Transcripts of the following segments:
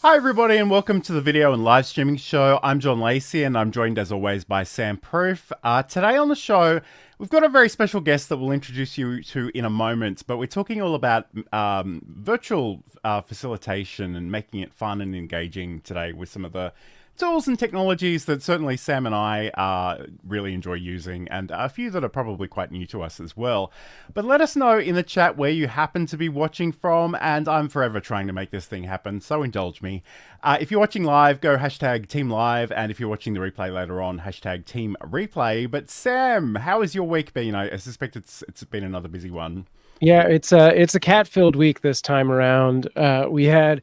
Hi everybody and welcome to the video and live streaming show. I'm John Lacey and I'm joined as always by Sam Proof. Today on the show, we've got a very special guest that we'll introduce you to in a moment, but we're talking all about virtual facilitation and making it fun and engaging today with some of the tools and technologies that certainly Sam and I really enjoy using, and a few that are probably quite new to us as well. But let us know in the chat where you happen to be watching from, and I'm forever trying to make this thing happen, so indulge me. If you're watching live, go hashtag Team Live, and if you're watching the replay later on, hashtag Team Replay. But Sam, how has your week been? I suspect it's been another busy one. Yeah, it's a cat-filled week this time around. We had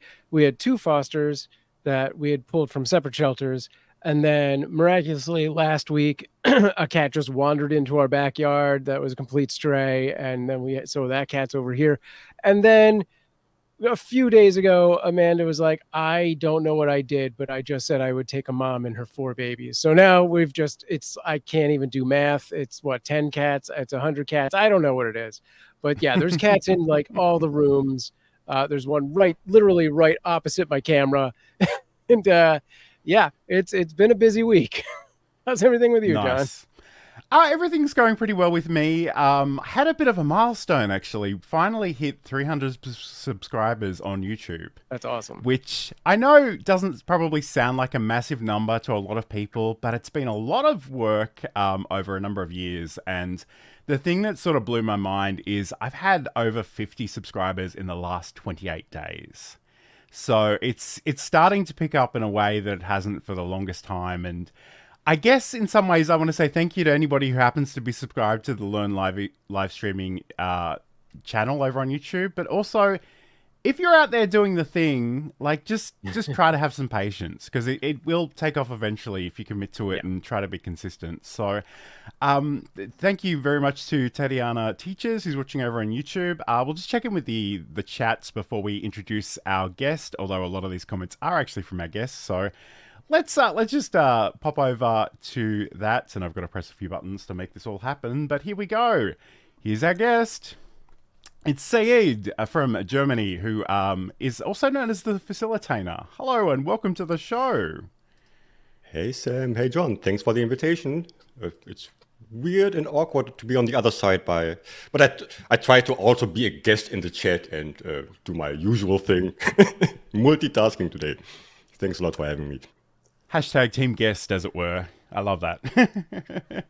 two fosters that we had pulled from separate shelters, and then miraculously last week a cat just wandered into our backyard that was a complete stray, and then so that cat's over here. And then a few days ago, Amanda was like, I don't know what I did, but I just said I would take a mom and her 4 babies. So now I can't even do math. It's what, 10 cats? It's 100 cats. I don't know what it is. But yeah, there's cats in like all the rooms. There's one literally right opposite my camera. And yeah, it's been a busy week. How's everything with you, Nice. John? Everything's going pretty well with me. Had a bit of a milestone actually. Finally hit 300 subscribers on YouTube. That's awesome. Which I know doesn't probably sound like a massive number to a lot of people, but it's been a lot of work over a number of years. And the thing that sort of blew my mind is I've had over 50 subscribers in the last 28 days. So it's starting to pick up in a way that it hasn't for the longest time. And I guess in some ways I want to say thank you to anybody who happens to be subscribed to the Learn live streaming channel over on YouTube. But also, if you're out there doing the thing, like just try to have some patience, because it will take off eventually if you commit to it and try to be consistent. So thank you very much to Tatiana Teachers, who's watching over on YouTube. We'll just check in with the chats before we introduce our guest, although a lot of these comments are actually from our guests. So let's just pop over to that, and I've got to press a few buttons to make this all happen. But here we go. Here's our guest. It's Saeed from Germany, who is also known as the Facilitator. Hello and welcome to the show. Hey Sam, hey John, thanks for the invitation. It's weird and awkward to be on the other side, but I try to also be a guest in the chat and do my usual thing. Multitasking today. Thanks a lot for having me. Hashtag team guest, as it were. I love that.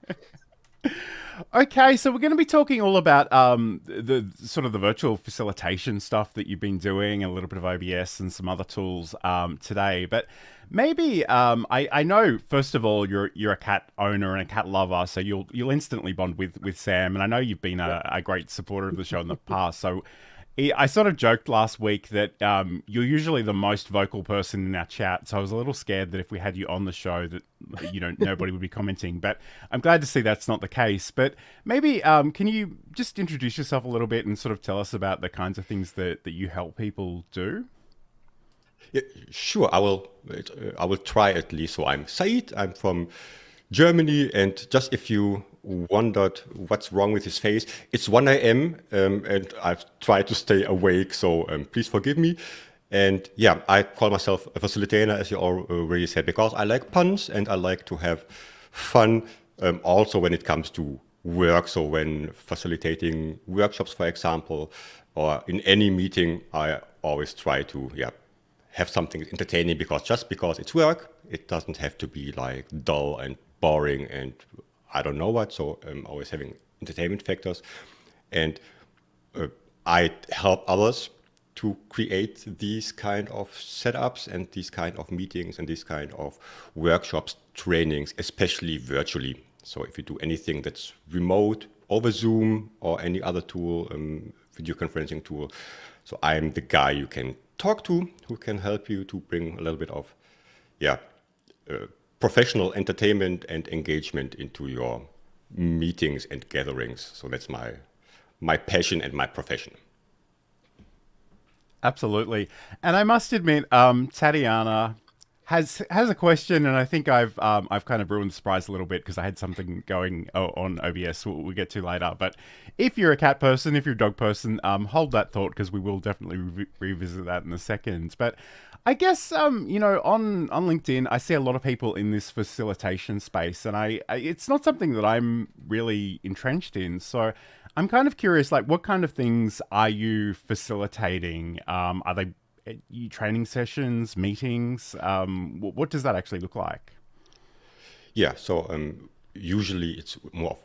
Okay, so we're going to be talking all about the sort of the virtual facilitation stuff that you've been doing, and a little bit of OBS and some other tools today. But maybe I know first of all you're a cat owner and a cat lover, so you'll instantly bond with Sam, and I know you've been a great supporter of the show in the past. So I sort of joked last week that you're usually the most vocal person in our chat, so I was a little scared that if we had you on the show that nobody would be commenting. But I'm glad to see that's not the case. But maybe can you just introduce yourself a little bit and sort of tell us about the kinds of things that you help people do? Yeah, sure, I will try at least. So I'm Said. I'm from Germany, and just if you wondered what's wrong with his face, it's 1 a.m. And I've tried to stay awake, so please forgive me. And yeah, I call myself a facilitator, as you already said, because I like puns and I like to have fun also when it comes to work. So when facilitating workshops, for example, or in any meeting, I always try to have something entertaining, because just because it's work, it doesn't have to be like dull and boring and I don't know what. So I'm always having entertainment factors, and I help others to create these kind of setups and these kind of meetings and these kind of workshops, trainings, especially virtually. So if you do anything that's remote over Zoom or any other tool, video conferencing tool, so I'm the guy you can talk to, who can help you to bring a little bit of professional entertainment and engagement into your meetings and gatherings. So that's my passion and my profession. Absolutely. And I must admit, Tatiana, has a question, and I think I've kind of ruined the surprise a little bit because I had something going on OBS we'll get to later. But if you're a cat person, if you're a dog person, hold that thought because we will definitely revisit that in a second. But I guess you know, on LinkedIn, I see a lot of people in this facilitation space, and I it's not something that I'm really entrenched in. So I'm kind of curious, like, what kind of things are you facilitating? Are they training sessions, meetings? What does that actually look like? Yeah, so usually it's more of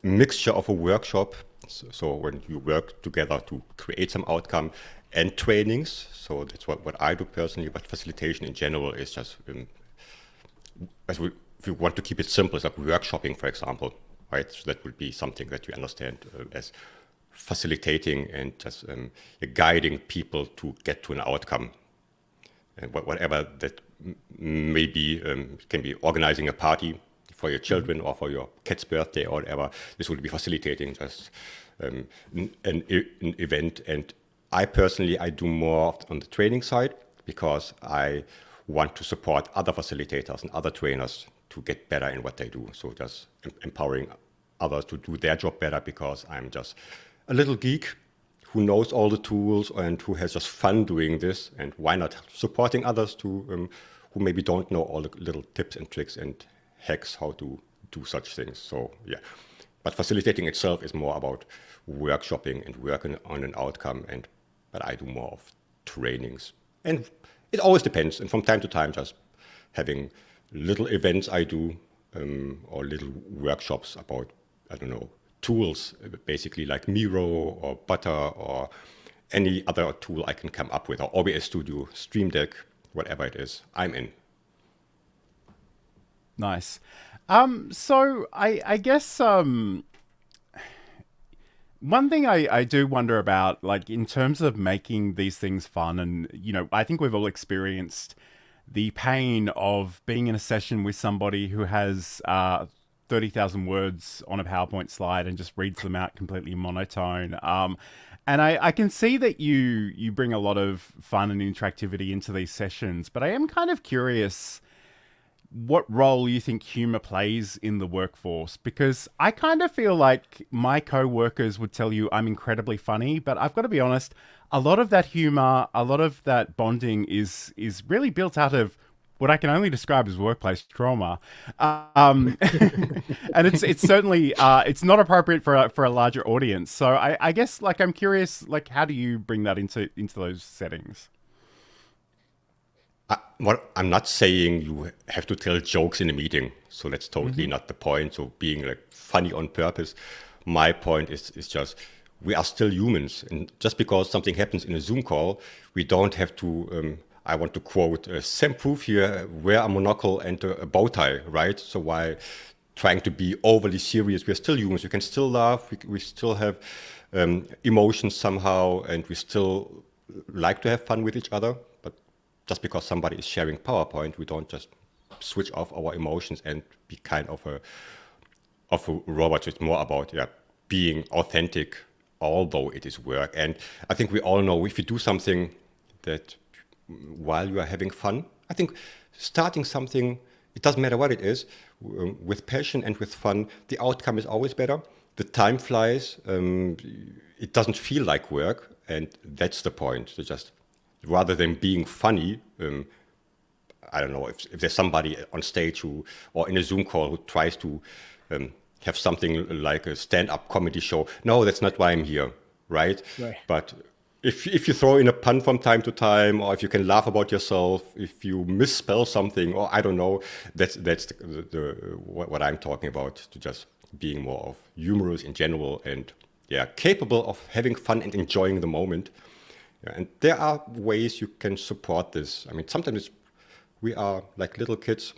a mixture of a workshop. So when you work together to create some outcome and trainings. So that's what I do personally, but facilitation in general is just, if you want to keep it simple, it's like workshopping, for example, right? So that would be something that you understand as facilitating and just guiding people to get to an outcome. And whatever that may be, can be organizing a party for your children or for your cat's birthday or whatever. This would be facilitating just an event. And I personally do more on the training side because I want to support other facilitators and other trainers to get better in what they do. So just empowering others to do their job better because I'm just a little geek who knows all the tools and who has just fun doing this, and why not supporting others to who maybe don't know all the little tips and tricks and hacks how to do such things. So yeah, but facilitating itself is more about workshopping and working on an outcome, but I do more of trainings, and it always depends. And from time to time, just having little events I do or little workshops about, I don't know, tools, basically like Miro or Butter or any other tool I can come up with, or OBS Studio, Stream Deck, whatever it is, I'm in. Nice. So I guess one thing I do wonder about, like in terms of making these things fun, and you know, I think we've all experienced the pain of being in a session with somebody who has 30,000 words on a PowerPoint slide and just reads them out completely monotone. And I can see that you bring a lot of fun and interactivity into these sessions, but I am kind of curious what role you think humor plays in the workforce, because I kind of feel like my co-workers would tell you I'm incredibly funny, but I've got to be honest, a lot of that humor, a lot of that bonding is really built out of what I can only describe as workplace trauma, and it's certainly it's not appropriate for a larger audience. So I guess, like, I'm curious, like, how do you bring that into those settings? I'm not saying you have to tell jokes in a meeting, so that's totally not the point. So being like funny on purpose, my point is just we are still humans, and just because something happens in a Zoom call, we don't have to. I want to quote Sam Proof here: wear a monocle and a bow tie, right? So while trying to be overly serious, we're still humans. We can still laugh. We still have emotions somehow, and we still like to have fun with each other. But just because somebody is sharing PowerPoint, we don't just switch off our emotions and be kind of a robot. It's more about being authentic, although it is work. And I think we all know if you do something that while you are having fun, I think starting something, it doesn't matter what it is, with passion and with fun, the outcome is always better. The time flies. It doesn't feel like work, and that's the point. So just rather than being funny, I don't know if there's somebody on stage or in a Zoom call who tries to have something like a stand-up comedy show. No, that's not why I'm here, right? But if you throw in a pun from time to time, or if you can laugh about yourself, if you misspell something, or I don't know, that's what I'm talking about. To just being more of humorous in general, and capable of having fun and enjoying the moment. And there are ways you can support this. I mean, sometimes we are like little kids.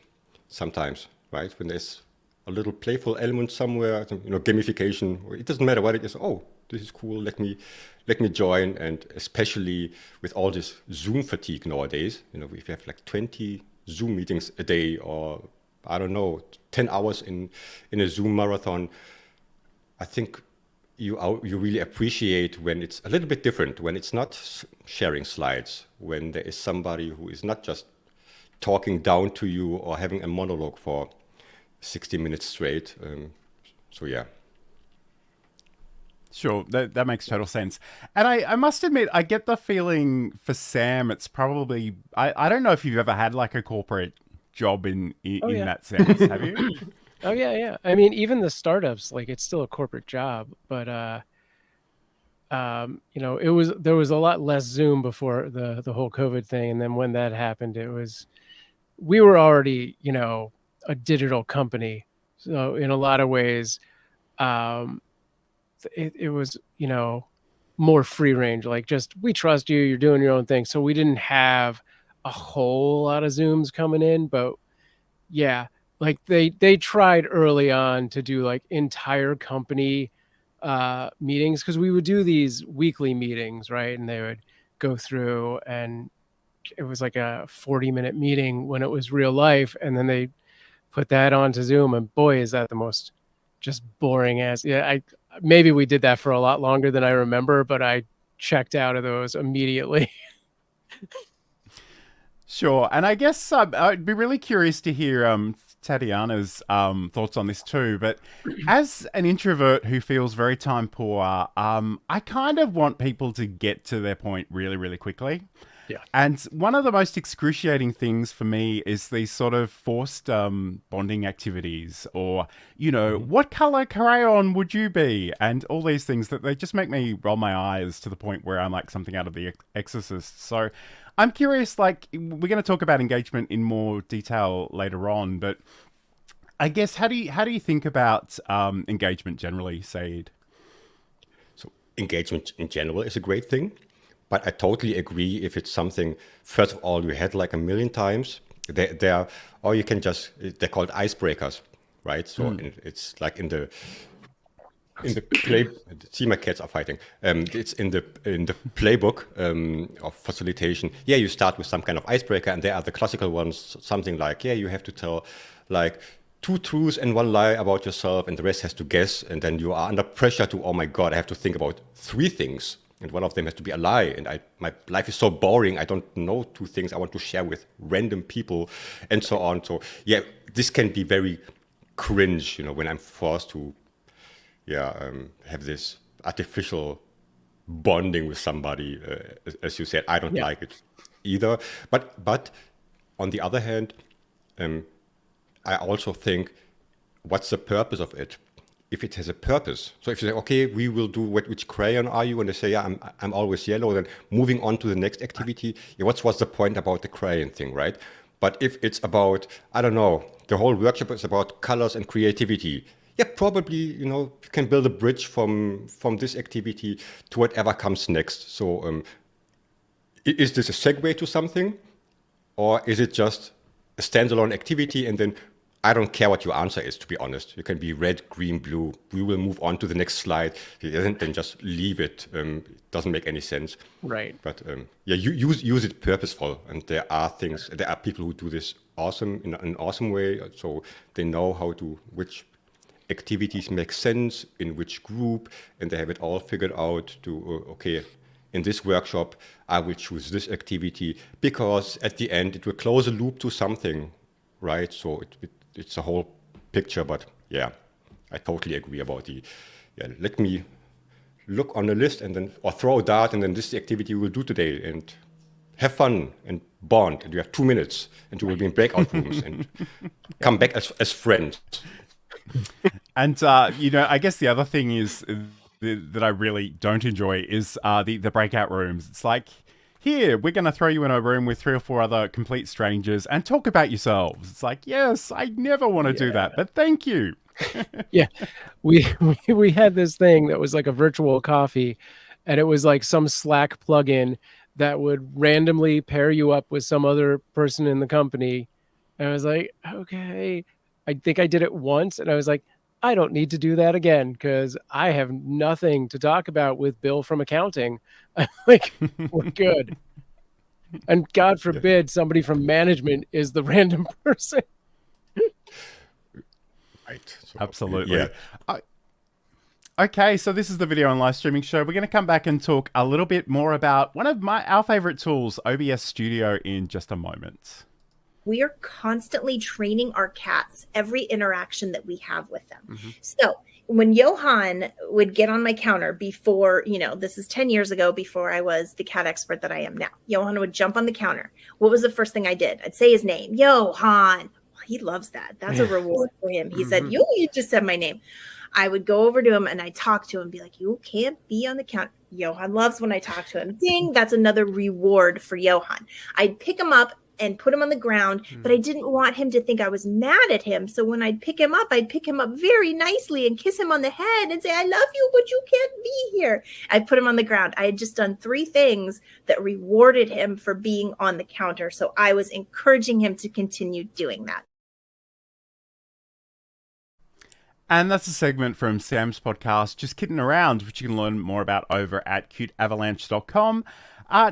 Sometimes, right? When there's a little playful element somewhere, gamification. It doesn't matter what it is. Oh, this is cool. Let me join. And especially with all this Zoom fatigue nowadays, if you have like 20 Zoom meetings a day, or I don't know, 10 hours in a Zoom marathon, I think you really appreciate when it's a little bit different, when it's not sharing slides, when there is somebody who is not just talking down to you or having a monologue for 60 minutes straight. So yeah. Sure, that makes total sense. And I must admit, I get the feeling for Sam, it's probably, I don't know if you've ever had like a corporate job in that sense, have you? Oh yeah. I mean, even the startups, like it's still a corporate job, but you know, there was a lot less Zoom before the whole COVID thing, and then when that happened, we were already, you know, a digital company, so in a lot of ways, it was, you know, more free range. Like, just, we trust you, you're doing your own thing, so we didn't have a whole lot of Zooms coming in, but yeah, like they tried early on to do like entire company meetings, because we would do these weekly meetings, right? And they would go through, and it was like a 40-minute meeting when it was real life, and then they put that onto Zoom, and boy, is that the most just boring ass. Yeah, maybe we did that for a lot longer than I remember, but I checked out of those immediately. Sure, and I guess I'd be really curious to hear Tatiana's thoughts on this too. But as an introvert who feels very time poor, I kind of want people to get to their point really, really quickly. Yeah. And one of the most excruciating things for me is these sort of forced bonding activities, or, you know, what color crayon would you be? And all these things that they just make me roll my eyes to the point where I'm like something out of The Exorcist. So I'm curious, like, we're going to talk about engagement in more detail later on, but I guess how do you think about engagement generally, Saeed? So engagement in general is a great thing, but I totally agree if it's something, first of all, you had like a million times, or you can just, they're called icebreakers, right? So it's like in the play. See, my cats are fighting. It's in the playbook of facilitation. Yeah, you start with some kind of icebreaker, and there are the classical ones, something like, yeah, you have to tell like 2 truths and 1 lie about yourself, and the rest has to guess. And then you are under pressure to, oh my God, I have to think about 3 things, and one of them has to be a lie. And my life is so boring. I don't know 2 things I want to share with random people, and so on. So yeah, this can be very cringe, you know, when I'm forced to have this artificial bonding with somebody. As you said, I don't like it either. But on the other hand, I also think, what's the purpose of it? If it has a purpose. So if you say, okay, we will do which crayon are you? And they say, yeah, I'm always yellow. Then moving on to the next activity. Yeah, what's the point about the crayon thing, right? But if it's about, I don't know, the whole workshop is about colors and creativity. Yeah, probably, you know, you can build a bridge from this activity to whatever comes next. So is this a segue to something? Or is it just a standalone activity, and then I don't care what your answer is, to be honest. You can be red, green, blue. We will move on to the next slide. Then just leave it. It doesn't make any sense. Right. But yeah, use it purposeful. And there are people who do this in an awesome way. So they know which activities make sense in which group, and they have it all figured out to, okay, in this workshop, I will choose this activity because at the end, it will close a loop to something, right? So it's a whole picture, but yeah, I totally agree about let me look on the list and then, or throw a dart, and then this is the activity we will do today, and have fun and bond, and you have 2 minutes, and you will be in breakout rooms and come back as friends. And, you know, I guess the other thing is that I really don't enjoy is the breakout rooms. It's like, here, we're going to throw you in a room with 3 or 4 other complete strangers and talk about yourselves. It's like, yes, I never want to do that, but thank you. Yeah, we had this thing that was like a virtual coffee, and it was like some Slack plugin that would randomly pair you up with some other person in the company. And I was like, okay. I think I did it once, and I was like, I don't need to do that again because I have nothing to talk about with Bill from accounting. Like, we're good. And God forbid somebody from management is the random person. Right. So, Absolutely. Yeah. Okay, so this is the video and live streaming show. We're going to come back and talk a little bit more about one of our favorite tools, OBS Studio, in just a moment. we are constantly training our cats every interaction that we have with them. So when Johan would get on my counter before, this is 10 years ago, before I was the cat expert that I am now, Johan would jump on the counter. What was the first thing I did? I'd say his name, Johan. He loves that. That's a reward for him. He said, you just said my name. I would go over to him and I talk to him, be like, you can't be on the counter. Johan loves when I talk to him. Ding, that's another reward for Johan. I'd pick him up and put him on the ground, but I didn't want him to think I was mad at him. So when I'd pick him up very nicely and kiss him on the head and say, I love you, but you can't be here. I'd put him on the ground. I had just done 3 things that rewarded him for being on the counter. So I was encouraging him to continue doing that. And that's a segment from Sam's podcast, Just Kidding Around, which you can learn more about over at cuteavalanche.com.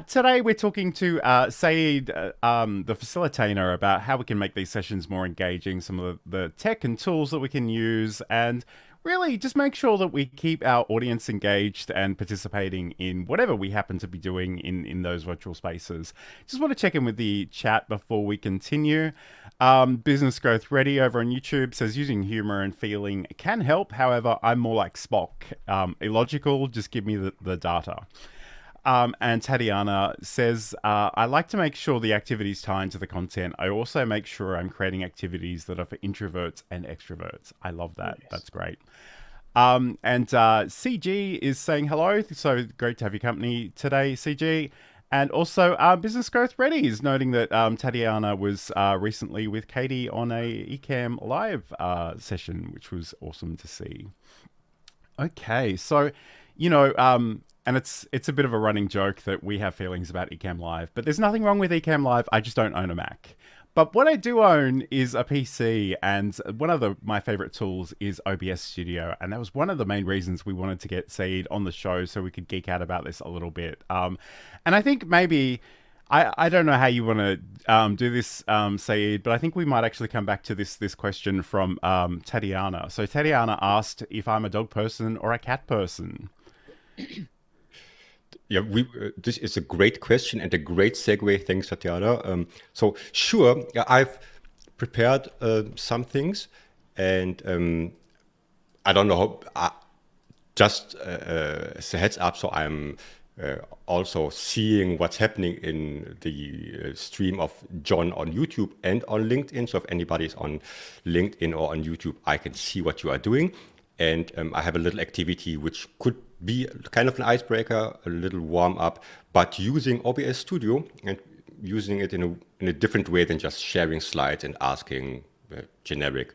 Today we're talking to Saeed, the facilitator, about how we can make these sessions more engaging, some of the tech and tools that we can use, and really just make sure that we keep our audience engaged and participating in whatever we happen to be doing in those virtual spaces. Just want to check in with the chat before we continue. Business Growth Ready over on YouTube says using humor and feeling can help. However, I'm more like Spock. Illogical, just give me the data. And Tatiana says, I like to make sure the activities tie into the content. I also make sure I'm creating activities that are for introverts and extroverts. I love that. Yes. That's great. And CG is saying hello. So great to have your company today, CG. And also Business Growth Ready is noting that Tatiana was recently with Katie on a Ecamm Live session, which was awesome to see. Okay, so, and it's a bit of a running joke that we have feelings about Ecamm Live, but there's nothing wrong with Ecamm Live. I just don't own a Mac. But what I do own is a PC, and one of my favorite tools is OBS Studio, and that was one of the main reasons we wanted to get Saeed on the show so we could geek out about this a little bit. And I think maybe, I don't know how you want to do this, Saeed, but I think we might actually come back to this question from Tatiana. So Tatiana asked if I'm a dog person or a cat person. Yeah, this is a great question and a great segue. Thanks, Tatiana. So sure, I've prepared some things, and I don't know, just as a heads up, so I'm also seeing what's happening in the stream of John on YouTube and on LinkedIn. So if anybody's on LinkedIn or on YouTube, I can see what you are doing. And I have a little activity which could be kind of an icebreaker, a little warm up, but using OBS Studio and using it in a different way than just sharing slides and asking generic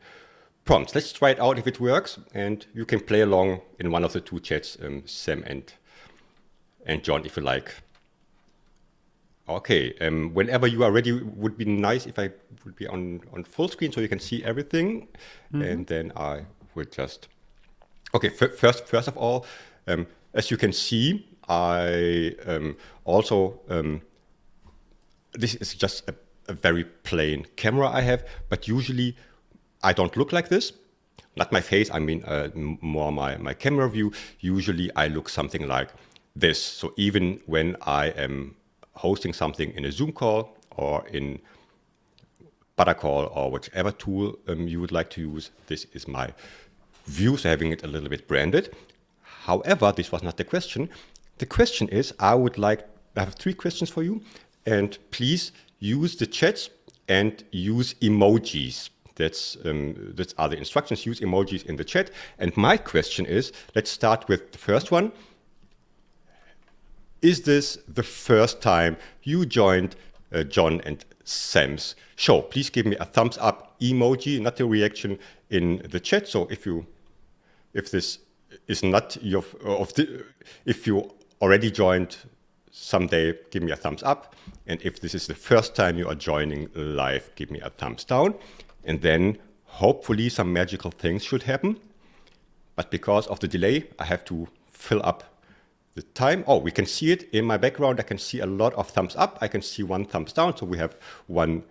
prompts. Let's try it out if it works, and you can play along in one of the 2 chats, Sam and John, if you like. Okay, whenever you are ready, would be nice if I would be on full screen so you can see everything, and then I would just. Okay, first of all, as you can see, I also, this is just a very plain camera I have, but usually I don't look like this. Not my face, I mean more my camera view. Usually I look something like this. So even when I am hosting something in a Zoom call or in Buttercall or whichever tool you would like to use, this is my view, so having it a little bit branded. However, this was not the question. The question is, I have 3 questions for you, and please use the chats and use emojis. That's are the instructions. Use emojis in the chat. And my question is, let's start with the first one. Is this the first time you joined John and Sam's show? Please give me a thumbs up emoji, not a reaction in the chat. So if this is not if you already joined someday, give me a thumbs up. And if this is the first time you are joining live, give me a thumbs down. And then hopefully some magical things should happen. But because of the delay, I have to fill up the time. Oh, we can see it in my background. I can see a lot of thumbs up. I can see 1 thumbs down. So we have 1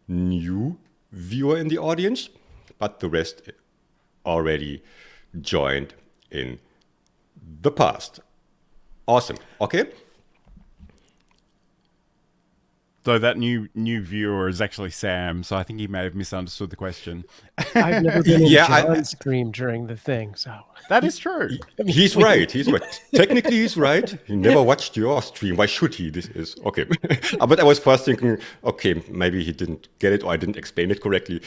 new viewer in the audience, but the rest already joined in the past. Awesome. Okay. So that new viewer is actually Sam. So I think he may have misunderstood the question. I've never been in Yeah, John's stream during the thing, so That is true. he's right. He's right. Technically, he's right. He never watched your stream. Why should he? This is okay. But I was first thinking, okay, maybe he didn't get it or I didn't explain it correctly.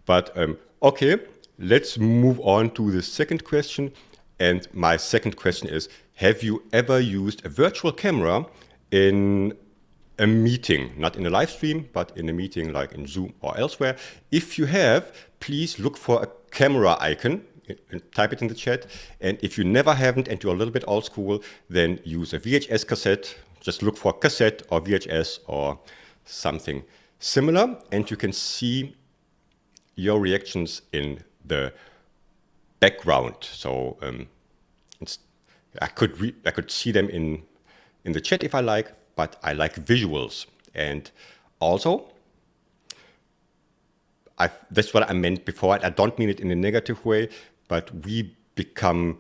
But okay, let's move on to the second question. And my second question is, have you ever used a virtual camera in a meeting, not in a live stream, but in a meeting like in Zoom or elsewhere? If you have, please look for a camera icon and type it in the chat. And if you never haven't and you're a little bit old school, then use a VHS cassette. Just look for cassette or VHS or something similar, and you can see your reactions in the background. So I could see them in the chat if I like, but I like visuals. And also, that's what I meant before. I don't mean it in a negative way, but we become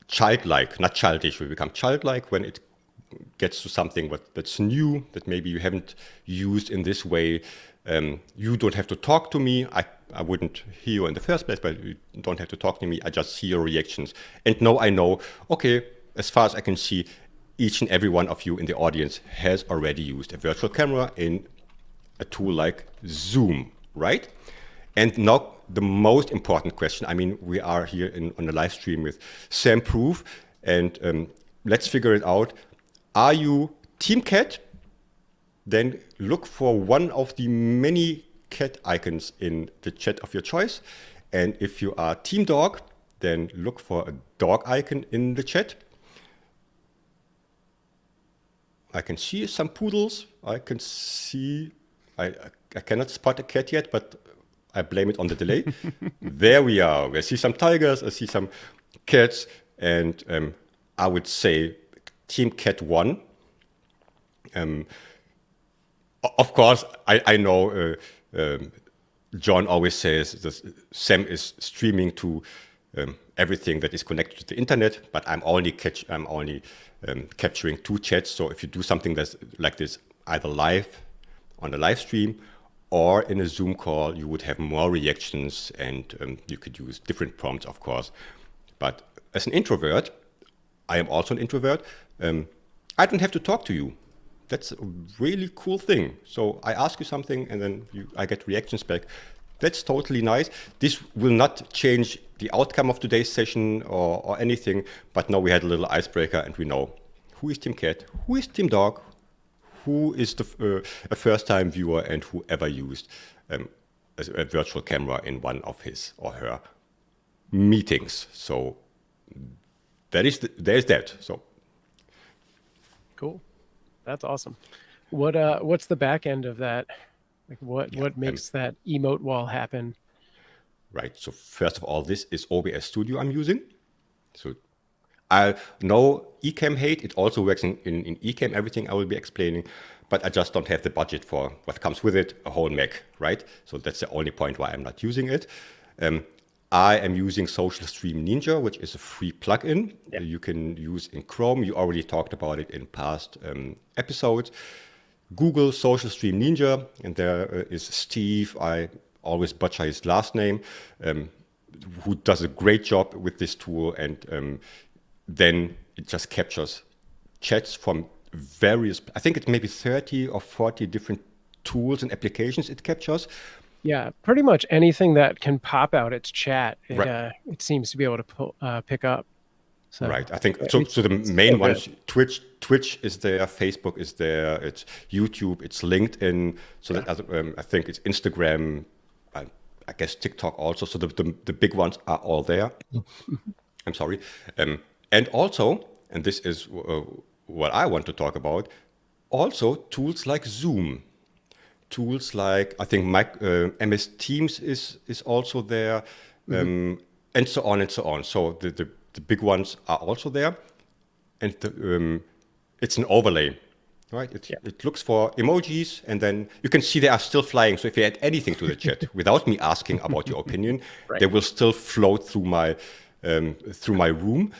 childlike, not childish. We become childlike when it gets to something that's new, that maybe you haven't used in this way. You don't have to talk to me. I wouldn't hear you in the first place, but you don't have to talk to me. I just see your reactions. And now I know, okay, as far as I can see, each and every one of you in the audience has already used a virtual camera in a tool like Zoom, right? And now the most important question. I mean, we are here on a live stream with Sam Proof, and let's figure it out. Are you Team Cat? Then look for one of the many cat icons in the chat of your choice. And if you are Team Dog, then look for a dog icon in the chat. I can see some poodles. I can see, I cannot spot a cat yet, but I blame it on the delay. There we are. I see some tigers, I see some cats, and I would say Team Cat 1. Of course, I know John always says that Sam is streaming to everything that is connected to the internet, but I'm only capturing 2 chats. So if you do something that's like this, either live on a live stream or in a Zoom call, you would have more reactions, and you could use different prompts, of course. But as an introvert, I am also an introvert. I don't have to talk to you. That's a really cool thing. So I ask you something, and then I get reactions back. That's totally nice. This will not change the outcome of today's session or anything, but now we had a little icebreaker, and we know who is Team Cat, who is Team Dog, who is a first-time viewer, and whoever used a virtual camera in one of his or her meetings. So there's that. So cool. That's awesome. What's the back end of that? Like what makes that emote wall happen? Right. So first of all, this is OBS Studio I'm using. So I know Ecamm hate. It also works in Ecamm, everything I will be explaining, but I just don't have the budget for what comes with it, a whole Mac, right? So that's the only point why I'm not using it. I am using Social Stream Ninja, which is a free plugin you can use in Chrome. You already talked about it in past episodes. Google Social Stream Ninja, and there is Steve, I always butcher his last name, who does a great job with this tool, and then it just captures chats from various, I think it's maybe 30 or 40 different tools and applications it captures. Yeah, pretty much anything that can pop out its chat, it seems to be able to pick up. So, right, I think so. So the main ones, Twitch is there, Facebook is there, it's YouTube, it's LinkedIn. So that I think it's Instagram, I guess TikTok also. So the big ones are all there. I'm sorry, and also, and this is what I want to talk about. Also, tools like Zoom. Tools like, I think MS Teams is also there, and so on and so on. So the big ones are also there, and it's an overlay, right? It looks for emojis, and then you can see they are still flying. So if you add anything to the chat without me asking about your opinion, they will still float through my room.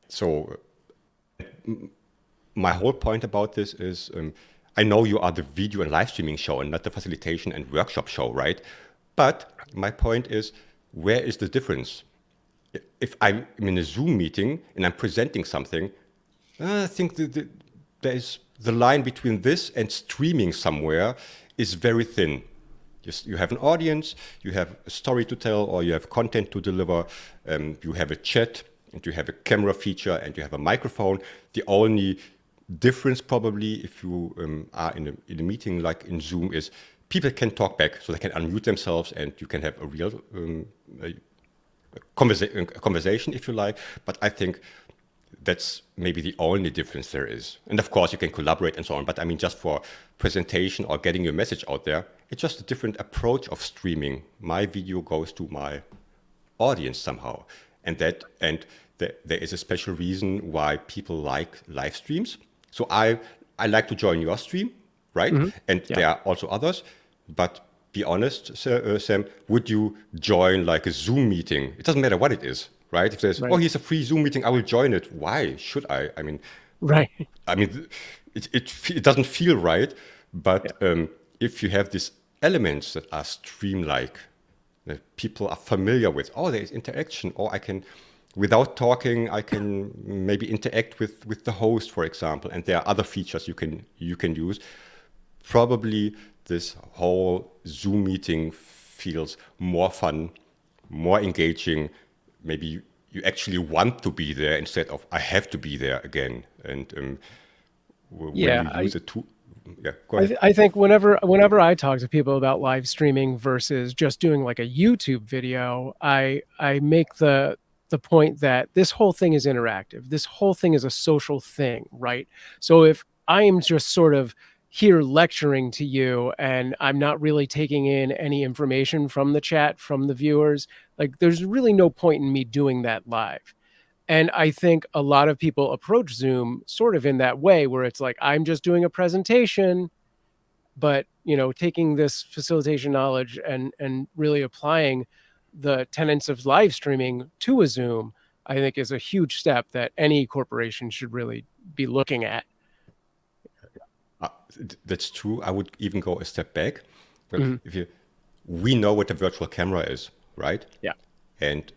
So my whole point about this is, I know you are the video and live streaming show and not the facilitation and workshop show, right? But my point is, where is the difference? If I'm in a Zoom meeting and I'm presenting something, I think there's the line between this and streaming somewhere is very thin. You have an audience, you have a story to tell, or you have content to deliver, you have a chat, and you have a camera feature, and you have a microphone. The only difference probably if you are in a meeting like in Zoom is people can talk back, so they can unmute themselves, and you can have a real conversation if you like. But I think that's maybe the only difference there is. And of course you can collaborate and so on, but I mean, just for presentation or getting your message out there, it's just a different approach of streaming. My video goes to my audience somehow. And there is a special reason why people like live streams. So I like to join your stream, right? Mm-hmm. And there are also others, but be honest, Sam, would you join like a Zoom meeting? It doesn't matter what it is, right? If there's, oh, here's a free Zoom meeting, I will join it. Why should I? I mean, right. I mean, it doesn't feel right, but if you have these elements that are stream-like, that people are familiar with, oh, there's interaction, or I can, without talking, I can maybe interact with the host, for example, and there are other features you can use. Probably this whole Zoom meeting feels more fun, more engaging. Maybe you actually want to be there instead of I have to be there again. And when you use a tool. Yeah, go ahead. I think whenever I talk to people about live streaming versus just doing like a YouTube video, I make the point that this whole thing is interactive. This whole thing is a social thing, right? So if I am just sort of here lecturing to you and I'm not really taking in any information from the chat, from the viewers, like there's really no point in me doing that live. And I think a lot of people approach Zoom sort of in that way where it's like, I'm just doing a presentation, but, you know, taking this facilitation knowledge and really applying the tenets of live streaming to a Zoom, I think is a huge step that any corporation should really be looking at. That's true. I would even go a step back. If we know what a virtual camera is, right? Yeah. And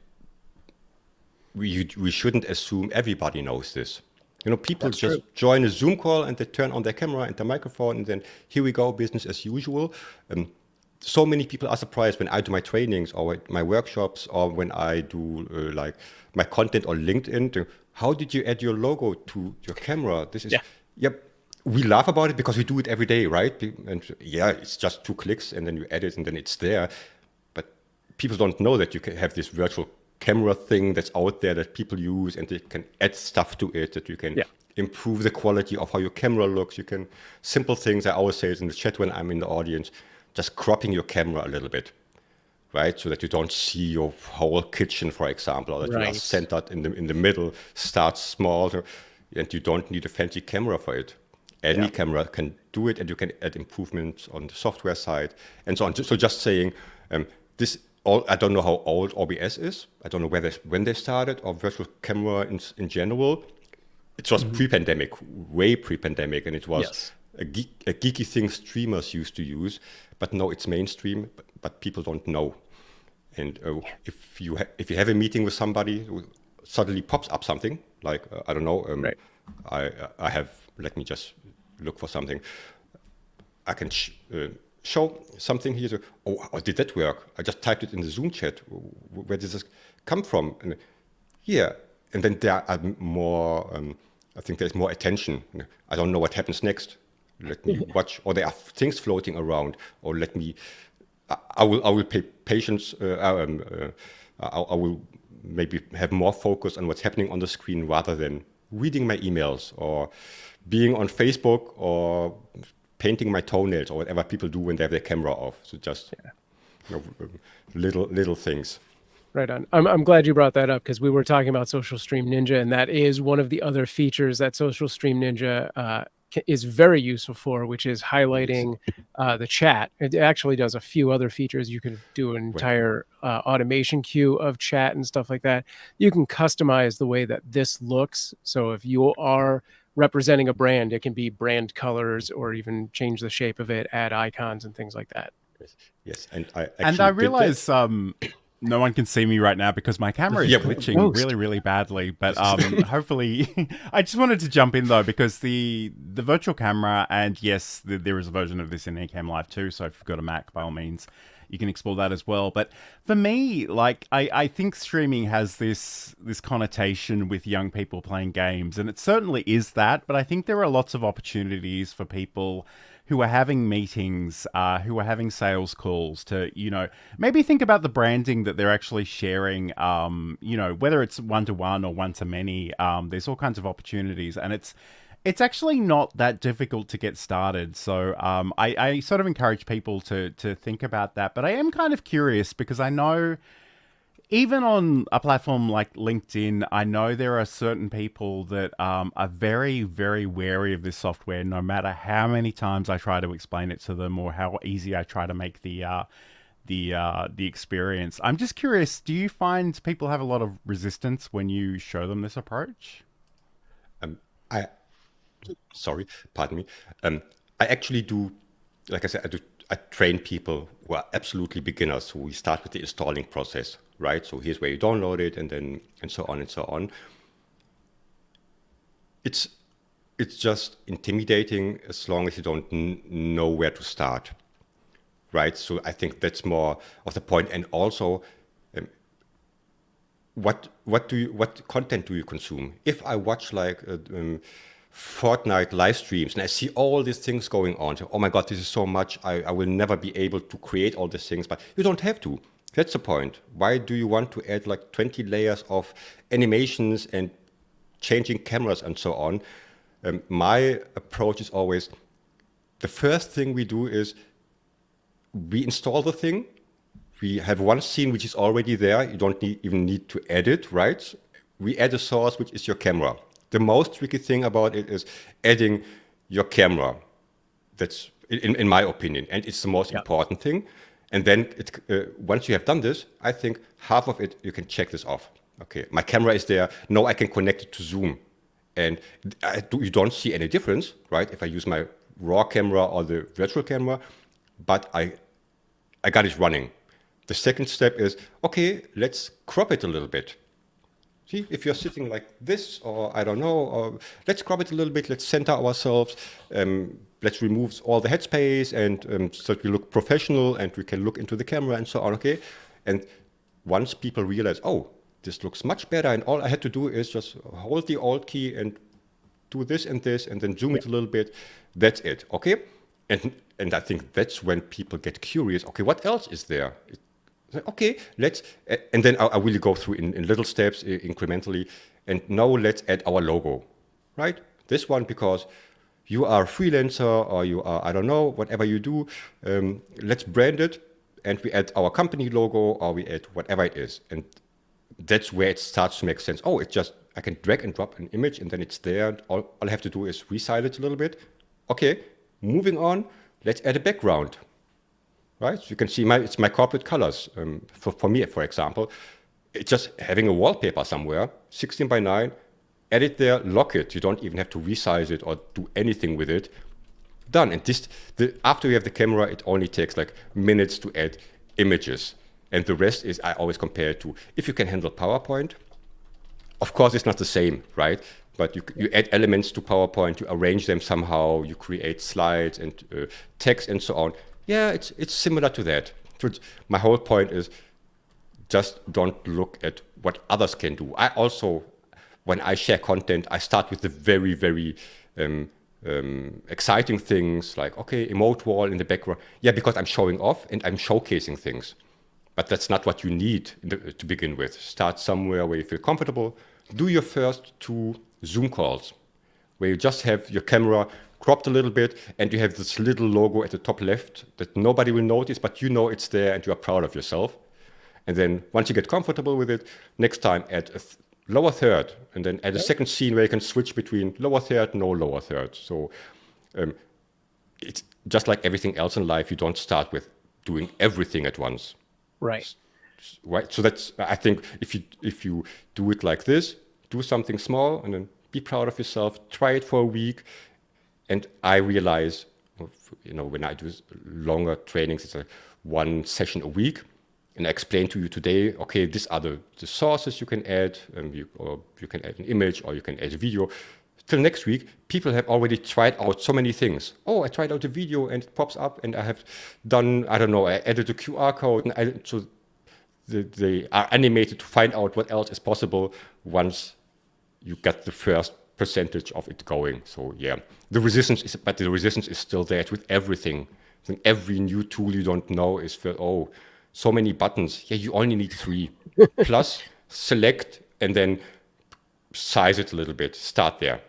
we shouldn't assume everybody knows this. You know, people That's just true. join a Zoom call and they turn on their camera and their microphone, and then here we go, business as usual. So many people are surprised when I do my trainings or my workshops or when I do like my content on LinkedIn. How did you add your logo to your camera? This is, yep. We laugh about it because we do it every day, right? And yeah, it's just 2 clicks and then you add it and then it's there. But people don't know that you can have this virtual camera thing that's out there that people use, and they can add stuff to it, that you can improve the quality of how your camera looks. You can, simple things I always say in the chat when I'm in the audience, just cropping your camera a little bit, right? So that you don't see your whole kitchen, for example, or that you are centered in the middle, start small, and you don't need a fancy camera for it. Any camera can do it, and you can add improvements on the software side and so on. So just saying, I don't know how old OBS is. I don't know when they started, or virtual camera in general. It was pre-pandemic, way pre-pandemic, and it was a geeky thing streamers used to use. But now it's mainstream, but people don't know. And if you have a meeting with somebody, suddenly pops up something like I don't know. I have. Let me just look for something. I can show something here. Oh, did that work? I just typed it in the Zoom chat. Where did this come from? And and then there are more. I think there's more attention. I don't know what happens next. Let me watch. Or there are things floating around. Or let me. I will pay patience. I will maybe have more focus on what's happening on the screen rather than reading my emails or being on Facebook or painting my toenails or whatever people do when they have their camera off. So just little things. Right on. I'm glad you brought that up because we were talking about Social Stream Ninja, and that is one of the other features that Social Stream Ninja is very useful for, which is highlighting the chat. It actually does a few other features. You can do an entire automation queue of chat and stuff like that. You can customize the way that this looks. So if you are representing a brand. It can be brand colors or even change the shape of it, add icons and things like that. Yes, and I actually And I did realize that. no one can see me right now because my camera is Yeah, glitching Ghost. really, really badly. But hopefully, I just wanted to jump in though because the virtual camera, and yes, there is a version of this in Ecamm Live too. So if you've got a Mac, by all means, you can explore that as well. But for me, like I think streaming has this connotation with young people playing games, and it certainly is that. But I think there are lots of opportunities for people who are having meetings, who are having sales calls to, maybe think about the branding that they're actually sharing, whether it's one-to-one or one-to-many, there's all kinds of opportunities, and it's actually not that difficult to get started. So I sort of encourage people to think about that. But I am kind of curious because I know even on a platform like LinkedIn, I know there are certain people that are very, very wary of this software, no matter how many times I try to explain it to them or how easy I try to make the experience. I'm just curious, do you find people have a lot of resistance when you show them this approach? Sorry, pardon me. I actually do, like I said, I train people who are absolutely beginners. So we start with the installing process, right? So here's where you download it, and so on and so on. It's just intimidating as long as you don't know where to start, right? So I think that's more of the point. And also, what content do you consume? If I watch like Fortnite live streams and I see all these things going on, so, oh my God, this is so much. I will never be able to create all these things, but you don't have to. That's the point. Why do you want to add like 20 layers of animations and changing cameras and so on? My approach is always, the first thing we do is we install the thing. We have one scene which is already there. You don't even need to edit, right? We add a source, which is your camera. The most tricky thing about it is adding your camera. That's, in my opinion, and it's the most important thing. And then once you have done this, I think half of it, you can check this off. Okay, my camera is there. Now I can connect it to Zoom. And you don't see any difference, right? If I use my raw camera or the virtual camera, but I got it running. The second step is, okay, let's crop it a little bit. See, if you're sitting like this, or I don't know, or let's crop it a little bit, let's center ourselves, let's remove all the headspace, and so that we look professional and we can look into the camera and so on, okay? And once people realize, oh, this looks much better, and all I had to do is just hold the Alt key and do this, and then zoom it a little bit, that's it, okay? And I think that's when people get curious, okay, what else is there? Okay, and then I will go through in little steps, incrementally, and now let's add our logo, right? This one, because you are a freelancer, or you are, I don't know, whatever you do, let's brand it, and we add our company logo, or we add whatever it is. And that's where it starts to make sense. Oh, it's just, I can drag and drop an image, and then it's there. All I have to do is resize it a little bit. Okay, moving on, let's add a background. Right, so you can see it's my corporate colors. For me, for example, it's just having a wallpaper somewhere, 16 by 9, add it there, lock it. You don't even have to resize it or do anything with it. Done. And after you have the camera, it only takes like minutes to add images. And the rest is, I always compare it to, if you can handle PowerPoint. Of course, it's not the same, right? But you add elements to PowerPoint, you arrange them somehow, you create slides and text and so on. Yeah, it's similar to that. My whole point is, just don't look at what others can do. I also, when I share content, I start with the very, very exciting things like, okay, emote wall in the background. Yeah, because I'm showing off and I'm showcasing things. But that's not what you need to begin with. Start somewhere where you feel comfortable. Do your first 2 Zoom calls, where you just have your camera cropped a little bit, and you have this little logo at the top left that nobody will notice, but you know it's there and you are proud of yourself. And then once you get comfortable with it, next time add a lower third, and then add a second scene where you can switch between lower third, no lower third. So it's just like everything else in life, you don't start with doing everything at once. Right. Right. So that's, I think, if you do it like this, do something small and then be proud of yourself, try it for a week. And I realize, when I do longer trainings, it's like one session a week. And I explain to you today, okay, these are the sources you can add, or you can add an image, or you can add a video. Till next week, people have already tried out so many things. Oh, I tried out a video and it pops up, and I have done, I added a QR code, and so they are animated to find out what else is possible once you get the first percentage of it going. So yeah, the resistance is still there with everything. I think every new tool you don't know is so many buttons. Yeah, you only need 3. Plus, select, and then size it a little bit. Start there.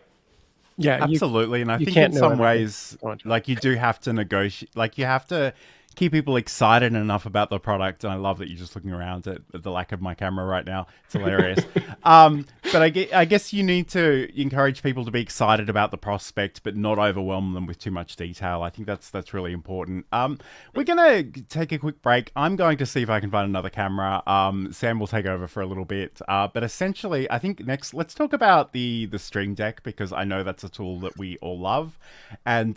Yeah, absolutely. And I think in some ways, like, you do have to negotiate, like, you have to keep people excited enough about the product. And I love that you're just looking around at the lack of my camera right now. It's hilarious. But I guess you need to encourage people to be excited about the prospect, but not overwhelm them with too much detail. I think that's really important. We're going to take a quick break. I'm going to see if I can find another camera. Sam will take over for a little bit. But essentially, I think next, let's talk about the Stream Deck, because I know that's a tool that we all love. And,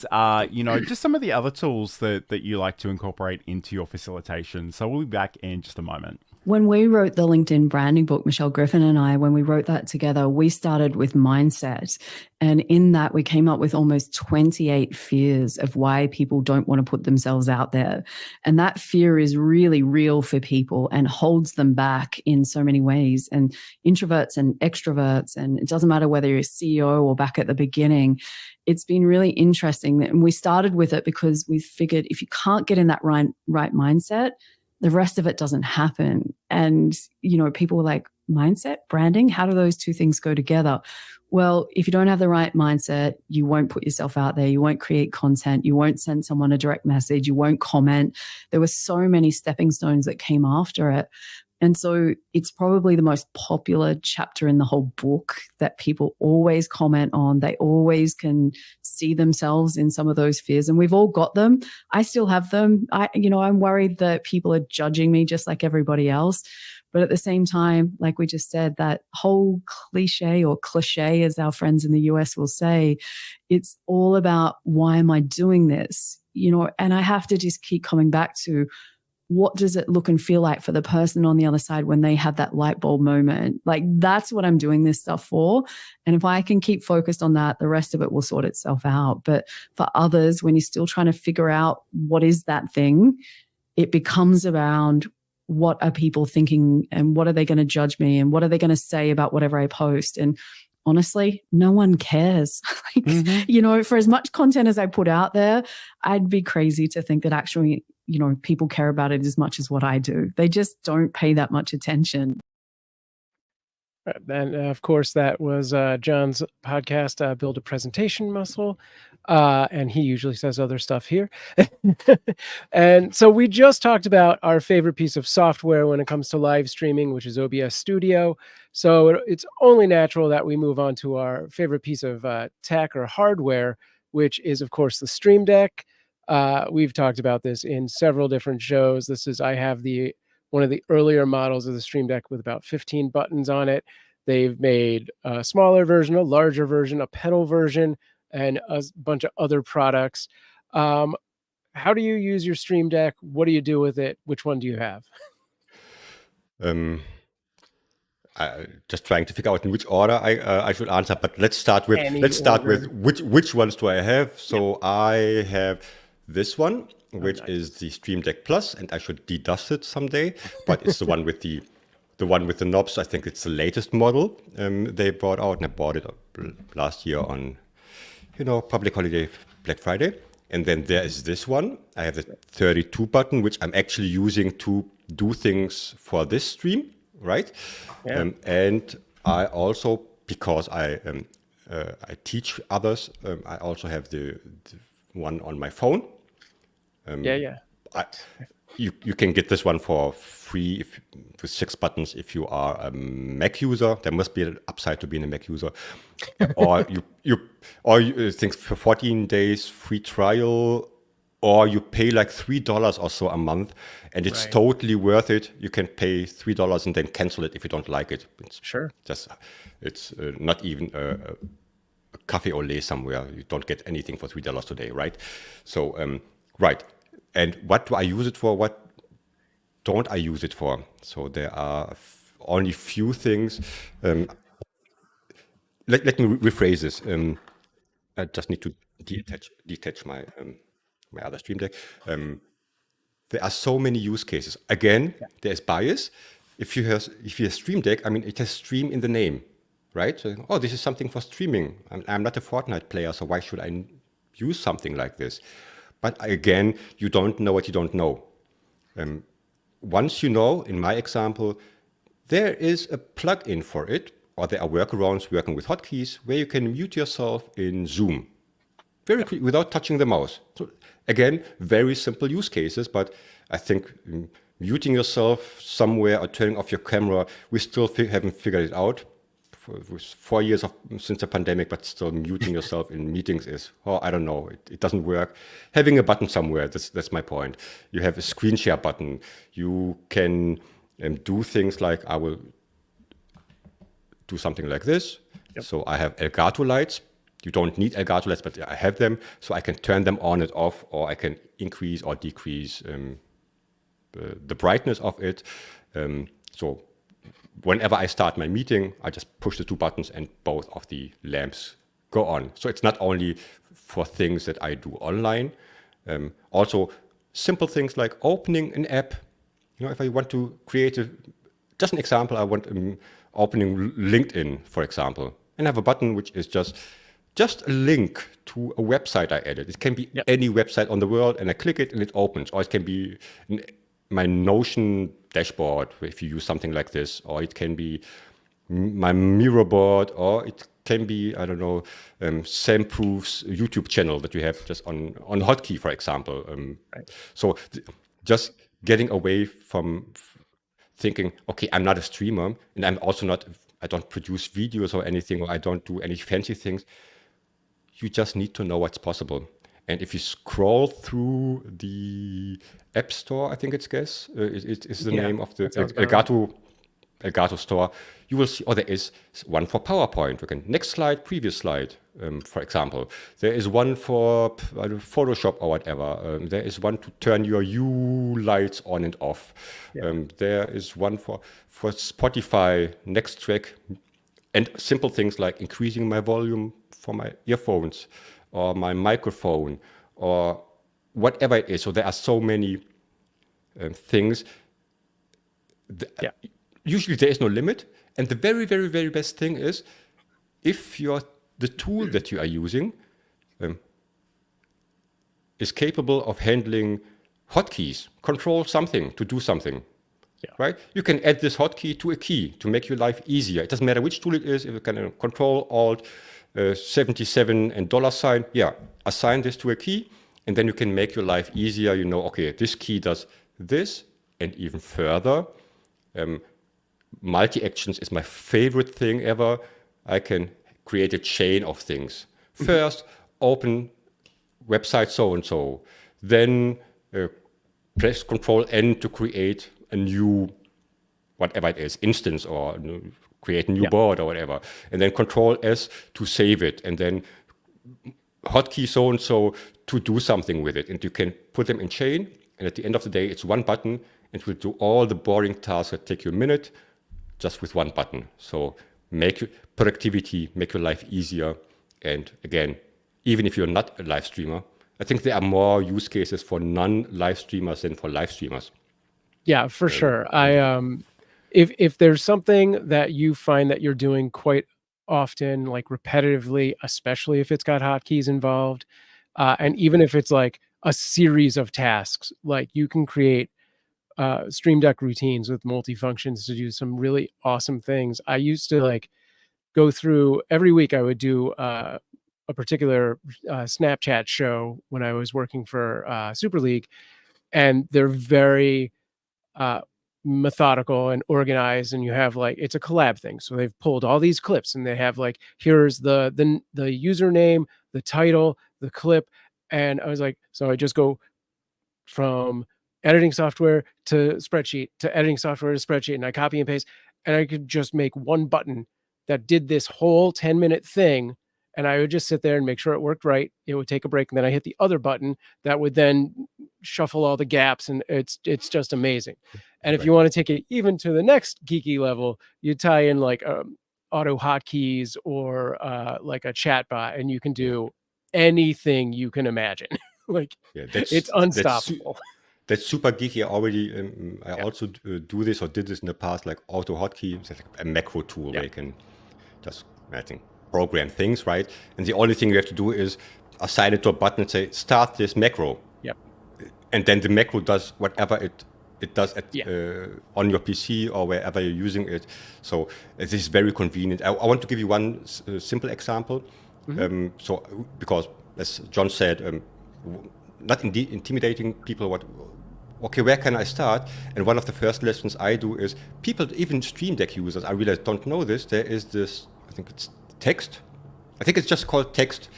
just some of the other tools that you like to incorporate into your facilitation. So we'll be back in just a moment. When we wrote the LinkedIn branding book, Michelle Griffin and I, when we wrote that together, we started with mindset. And in that, we came up with almost 28 fears of why people don't want to put themselves out there. And that fear is really real for people and holds them back in so many ways. And introverts and extroverts, and it doesn't matter whether you're a CEO or back at the beginning, it's been really interesting. And we started with it because we figured if you can't get in that right mindset, the rest of it doesn't happen. And, people were like, mindset, branding, how do those two things go together? Well, if you don't have the right mindset, you won't put yourself out there. You won't create content. You won't send someone a direct message. You won't comment. There were so many stepping stones that came after it. And so it's probably the most popular chapter in the whole book that people always comment on. They always can see themselves in some of those fears, and we've all got them. I still have them. I'm worried that people are judging me just like everybody else. But at the same time, like we just said, that whole cliche, as our friends in the US will say, it's all about, why am I doing this? And I have to just keep coming back to, what does it look and feel like for the person on the other side when they have that light bulb moment? Like, that's what I'm doing this stuff for. And if I can keep focused on that, the rest of it will sort itself out. But for others, when you're still trying to figure out what is that thing, it becomes around, what are people thinking, and what are they going to judge me, and what are they going to say about whatever I post? And honestly, no one cares. For as much content as I put out there, I'd be crazy to think that actually, people care about it as much as what I do. They just don't pay that much attention. And of course, that was John's podcast, Build a Presentation Muscle. And he usually says other stuff here. And so we just talked about our favorite piece of software when it comes to live streaming, which is OBS Studio. So it's only natural that we move on to our favorite piece of tech or hardware, which is, of course, the Stream Deck. We've talked about this in several different shows. I have one of the earlier models of the Stream Deck with about 15 buttons on it. They've made a smaller version, a larger version, a pedal version, and a bunch of other products. How do you use your Stream Deck? What do you do with it? Which one do you have? Just trying to figure out in which order I should answer. But let's start with which ones do I have. So I have this one, which is the Stream Deck Plus, and I should dedust it someday. But it's the one with the knobs. I think it's the latest model they brought out, and I bought it last year on public holiday, Black Friday. And then there is this one. I have the 32 button, which I'm actually using to do things for this stream, right? Yeah. And I also, because I teach others, I also have the one on my phone. You can get this one for free with 6 buttons if you are a Mac user. There must be an upside to being a Mac user, or you think for 14 days free trial, or you pay like $3 or so a month, and it's totally worth it. You can pay $3 and then cancel it if you don't like it. It's not even cafe au lait somewhere. You don't get anything for $3 today, right? So, right. And what do I use it for? What don't I use it for? So there are only few things. Let me rephrase this. I just need to detach my my other Stream Deck. There are so many use cases. Again, there's bias. If you have Stream Deck, I mean, it has stream in the name, right? So, oh, this is something for streaming. I'm not a Fortnite player, so why should I use something like this? But again, you don't know what you don't know. Once you know, in my example, there is a plugin for it, or there are workarounds working with hotkeys where you can mute yourself in Zoom very quickly without touching the mouse. So again, very simple use cases, but I think muting yourself somewhere or turning off your camera, we still haven't figured it out. For 4 years since the pandemic, but still muting yourself in meetings is, I don't know, it doesn't work. Having a button somewhere, that's my point. You have a screen share button. You can do things like, I will do something like this. Yep. So I have Elgato lights. You don't need Elgato lights, but I have them, so I can turn them on and off, or I can increase or decrease the brightness of it. So whenever I start my meeting, I just push the two buttons and both of the lamps go on. So it's not only for things that I do online, also simple things like opening an app. You know, if I want to create just an example, I want opening LinkedIn, for example, and I have a button which is just a link to a website I added. It can be any website on the world, and I click it and it opens, or it can be my Notion dashboard if you use something like this, or it can be my Miro board, or it can be, I don't know, Sam Proof's YouTube channel that you have just on hotkey, for example. Right. So just getting away from thinking, okay, I'm not a streamer, and I'm also not, I don't produce videos or anything, or I don't do any fancy things. You just need to know what's possible. And if you scroll through the App Store, I think it's the name of the Elgato store, you will see, there is one for PowerPoint. Okay, next slide, previous slide, for example. There is one for Photoshop or whatever. There is one to turn your U lights on and off. There is one for Spotify, next track, and simple things like increasing my volume for my earphones, or my microphone, or whatever it is. So there are so many things. Usually there is no limit. And the very, very, very best thing is, if the tool that you are using is capable of handling hotkeys, control something to do something, right? You can add this hotkey to a key to make your life easier. It doesn't matter which tool it is. If you can control, alt, 77 and $sign, assign this to a key, and then you can make your life easier. You know, okay, this key does this, and even further. Multi-actions is my favorite thing ever. I can create a chain of things. First, open website so-and-so. Then press Control-N to create a new, whatever it is, instance, or create a new board or whatever. And then Control-S to save it. And then hotkey so-and-so to do something with it. And you can put them in chain. And at the end of the day, it's one button. And it will do all the boring tasks that take you a minute just with one button. So make your productivity, make your life easier. And again, even if you're not a live streamer, I think there are more use cases for non-live streamers than for live streamers. Yeah, for sure. If there's something that you find that you're doing quite often, like repetitively, especially if it's got hotkeys involved, and even if it's like a series of tasks, like you can create Stream Deck routines with multi-functions to do some really awesome things. I used to go through every week. I would do a particular Snapchat show when I was working for Super League, and they're very methodical and organized, and you have it's a collab thing. So they've pulled all these clips, and they have here's the username, the title, the clip, and I was so I just go from editing software to spreadsheet to editing software to spreadsheet, and I copy and paste, and I could just make one button that did this whole 10-minute thing And I would just sit there and make sure it worked right. It would take a break, and then I hit the other button that would then shuffle all the gaps, and it's just amazing. And if you want to take it even to the next geeky level, you tie in like auto hotkeys or like a chat bot, and you can do anything you can imagine. Like it's unstoppable. That's super geeky. I also do this or did this in the past, like auto hotkey, like a macro tool where you can just, I think, program things, right? And the only thing you have to do is assign it to a button and say, start this macro. Yep. And then the macro does whatever it does on your PC or wherever you're using it. So this is very convenient. I want to give you one simple example. So because, as John said, not intimidating people, where can I start? And one of the first lessons I do is people, even Stream Deck users, I realize don't know this. There is this, I think it's text. I think it's just called text,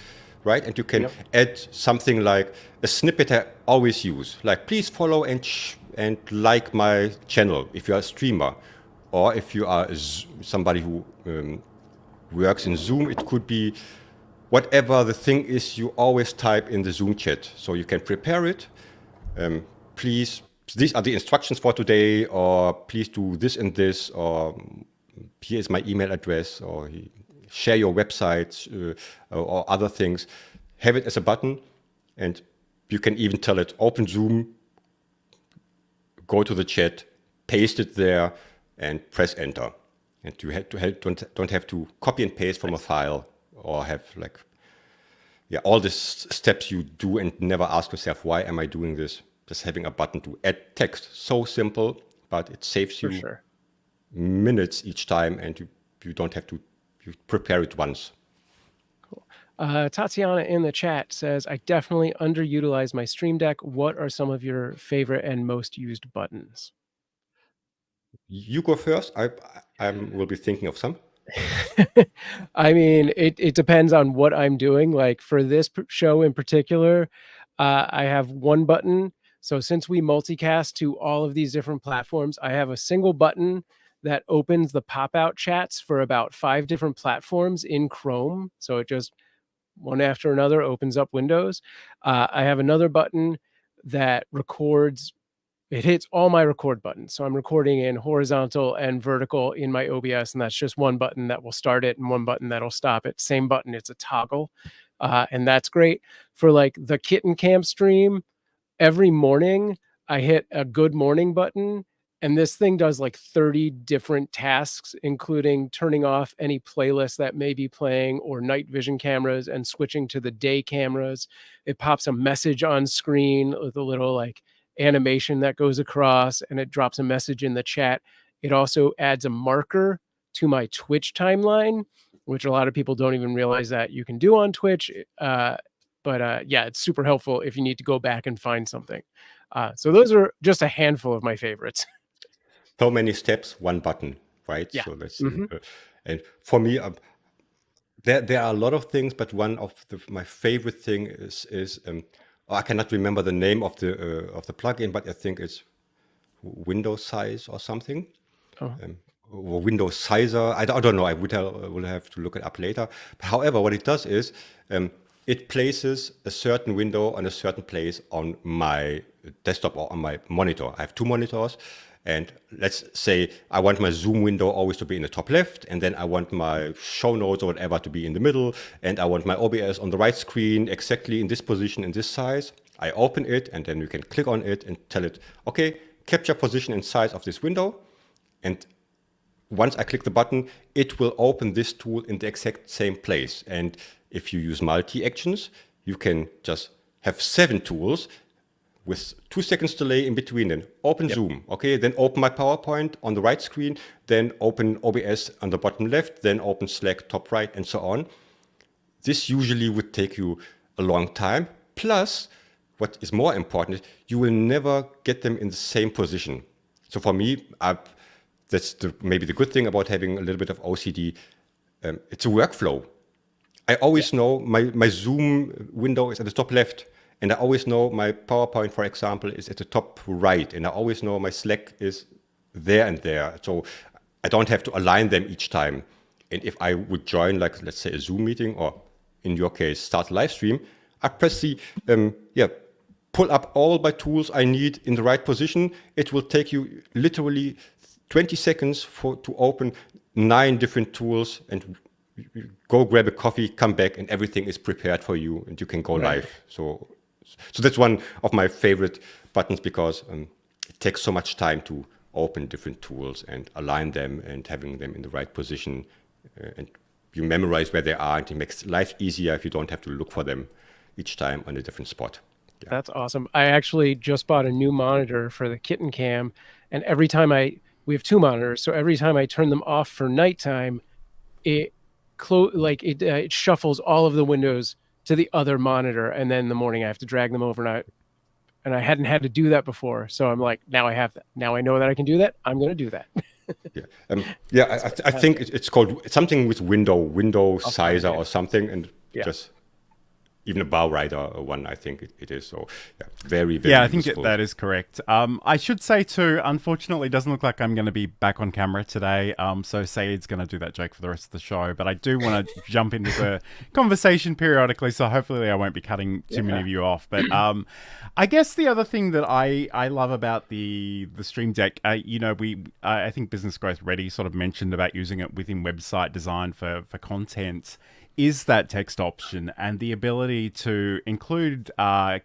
right? And you can add something like a snippet I always use, like please follow and like my channel if you are a streamer, or if you are somebody who works in Zoom, it could be whatever the thing is you always type in the Zoom chat. So you can prepare it. Please, these are the instructions for today, or please do this and this, or here is my email address, or share your websites or other things. Have it as a button, and you can even tell it, open Zoom, go to the chat, paste it there, and press enter. And you don't have to copy and paste from a file, or have like, all these steps you do and never ask yourself, why am I doing this? Just having a button to add text. So simple, but it saves you minutes each time, and you don't have to prepare it once. Cool. Tatiana in the chat says, I definitely underutilize my Stream Deck. What are some of your favorite and most used buttons? You go first. I will be thinking of some. I mean, it depends on what I'm doing. Like for this show in particular, I have one button. So since we multicast to all of these different platforms, I have a single button that opens the pop-out chats for about 5 different platforms in Chrome. So it just one after another opens up windows. I have another button that records. It hits all my record buttons. So I'm recording in horizontal and vertical in my OBS, and that's just one button that will start it and one button that'll stop it. Same button, it's a toggle. And that's great. For like the Kitten Camp stream, every morning I hit a good morning button, and this thing does like 30 different tasks, including turning off any playlist that may be playing or night vision cameras and switching to the day cameras. It pops a message on screen with a little like animation that goes across, and it drops a message in the chat. It also adds a marker to my Twitch timeline, which a lot of people don't even realize that you can do on Twitch. But it's super helpful if you need to go back and find something. So those are just a handful of my favorites. So many steps, one button, right? Yeah. So that's and for me, there are a lot of things, but one of my favorite thing is I cannot remember the name of the plugin, but I think it's Windows Size or something, or Windows Sizer. I don't know. I will have to look it up later. However, what it does is it places a certain window on a certain place on my desktop or on my monitor. I have 2 monitors. And let's say I want my Zoom window always to be in the top left, and then I want my show notes or whatever to be in the middle, and I want my OBS on the right screen exactly in this position, in this size. I open it, and then you can click on it and tell it, okay, capture position and size of this window. And once I click the button, it will open this tool in the exact same place. And if you use multi-actions, you can just have 7 tools with 2 seconds delay in between. Then open Zoom, okay, then open my PowerPoint on the right screen, then open OBS on the bottom left, then open Slack top right, and so on. This usually would take you a long time. Plus, what is more important, you will never get them in the same position. So for me, that's maybe the good thing about having a little bit of OCD. It's a workflow. I always know my Zoom window is at the top left. And I always know my PowerPoint, for example, is at the top right. And I always know my Slack is there and there. So I don't have to align them each time. And if I would join, like, let's say a Zoom meeting or in your case, start live stream, I press the pull up all my tools I need in the right position. It will take you literally 20 seconds to open 9 different tools, and you go grab a coffee, come back, and everything is prepared for you, and you can go live. So that's one of my favorite buttons, because it takes so much time to open different tools and align them and having them in the right position, and you memorize where they are, and it makes life easier if you don't have to look for them each time on a different spot. Yeah. That's awesome. I actually just bought a new monitor for the kitten cam, and every time we have 2 monitors, so every time I turn them off for nighttime, it shuffles all of the windows to the other monitor, and then in the morning I have to drag them overnight. And I hadn't had to do that before, so I'm like, now I have that. Now I know that I can do that. I'm going to do that. I think it's called something with window sizer or something, and just even a bow rider one, I think it is. So very, very I think useful. that is correct. I should say too, unfortunately, it doesn't look like I'm going to be back on camera today. So Saeed's going to do that joke for the rest of the show, but I do want to jump into the conversation periodically, so hopefully I won't be cutting too many of you off. But I guess the other thing that I love about the Stream Deck, I think Business Growth Ready sort of mentioned about using it within website design for content, is that text option and the ability to include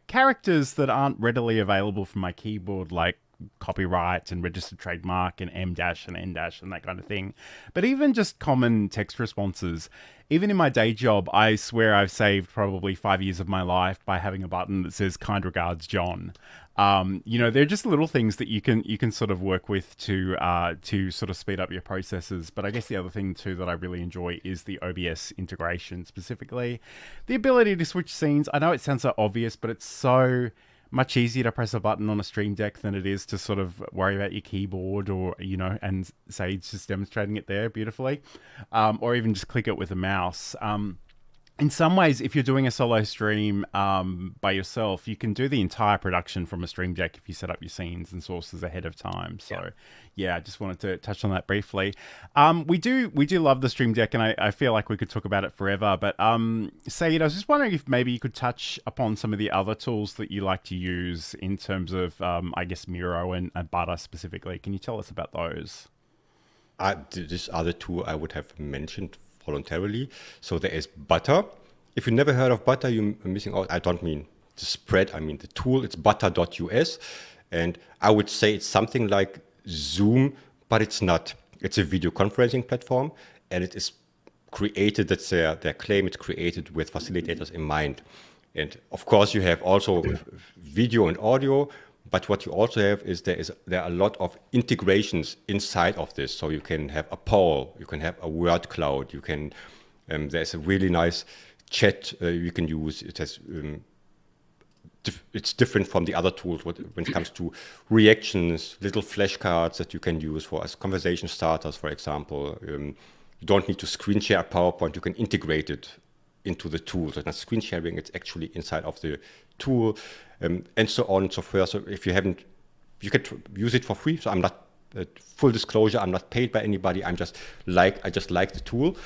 characters that aren't readily available from my keyboard, like copyright and registered trademark and M- and N- and that kind of thing. But even just common text responses. Even in my day job, I swear I've saved probably 5 years of my life by having a button that says "Kind regards, John." They're just little things that you can sort of work with to sort of speed up your processes. But I guess the other thing too that I really enjoy is the OBS integration, specifically the ability to switch scenes. I know it sounds so obvious, but it's so much easier to press a button on a Stream Deck than it is to sort of worry about your keyboard, or and say it's just demonstrating it there beautifully, or even just click it with a mouse. In some ways, if you're doing a solo stream by yourself, you can do the entire production from a Stream Deck if you set up your scenes and sources ahead of time. So, I just wanted to touch on that briefly. We do love the Stream Deck, and I feel like we could talk about it forever. But Saeed, I was just wondering if maybe you could touch upon some of the other tools that you like to use in terms of, I guess, Miro and Butter specifically. Can you tell us about those? This other two I would have mentioned voluntarily. So there is Butter. If you never heard of Butter, you're missing out. I don't mean the spread, I mean the tool. It's butter.us. And I would say it's something like Zoom, but it's not. It's a video conferencing platform, and it is created, that's their claim, it's created with facilitators in mind. And of course, you have also video and audio, but what you also have is there are a lot of integrations inside of this. So you can have a poll, you can have a word cloud, you can. There's a really nice chat you can use. It has. It's different from the other tools when it comes to reactions, little flashcards that you can use for as conversation starters, for example. You don't need to screen share a PowerPoint. You can integrate it into the tool. So it's not screen sharing, it's actually inside of the tool, and so on and so forth. So if you haven't, you can use it for free. So I'm not, full disclosure, I'm not paid by anybody. I just like the tool.